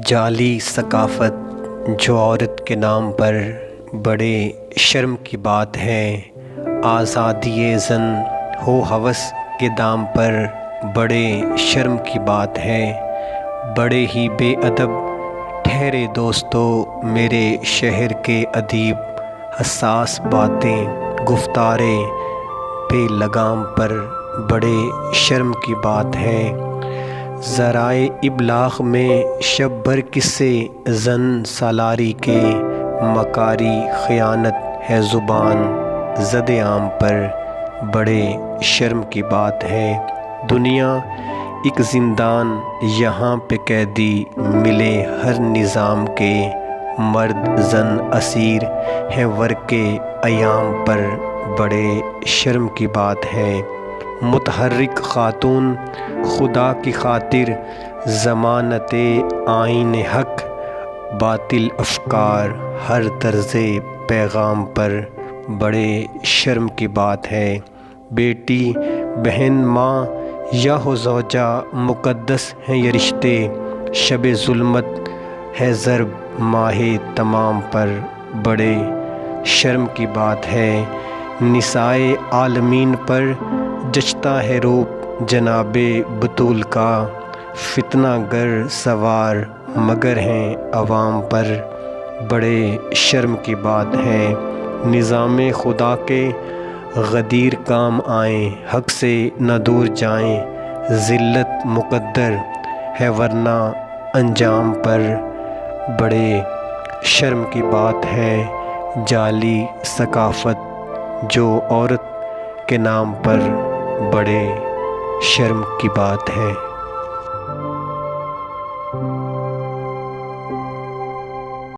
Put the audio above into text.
جعلی ثقافت جو عورت کے نام پر بڑے شرم کی بات ہے، آزادی زن ہو ہوس کے دام پر بڑے شرم کی بات ہے۔ بڑے ہی بے ادب ٹھہرے دوستو میرے شہر کے ادیب، حساس باتیں گفتارے بے لگام پر بڑے شرم کی بات ہے۔ ذرائع ابلاغ میں شب بھر قصے زن سالاری کے، مکاری خیانت ہے زبان زد عام پر بڑے شرم کی بات ہے۔ دنیا ایک زندان یہاں پہ قیدی ملے ہر نظام کے، مرد زن اسیر ہیں ورکے ایام پر بڑے شرم کی بات ہے۔ متحرک خاتون خدا کی خاطر ضمانت آئین حق، باطل افکار ہر طرز پیغام پر بڑے شرم کی بات ہے۔ بیٹی بہن ماں یا ہو زوجہ مقدس ہیں یہ رشتے، شب ظلمت ہے ضرب ماہ تمام پر بڑے شرم کی بات ہے۔ نسائے عالمین پر جچتا ہے روپ جناب بطول کا، فتنہ گر سوار مگر ہیں عوام پر بڑے شرم کی بات ہے۔ نظام خدا کے غدیر کام آئیں، حق سے نہ دور جائیں، ذلت مقدر ہے ورنہ انجام پر بڑے شرم کی بات ہے۔ جعلی ثقافت جو عورت کے نام پر بڑے شرم کی بات ہے۔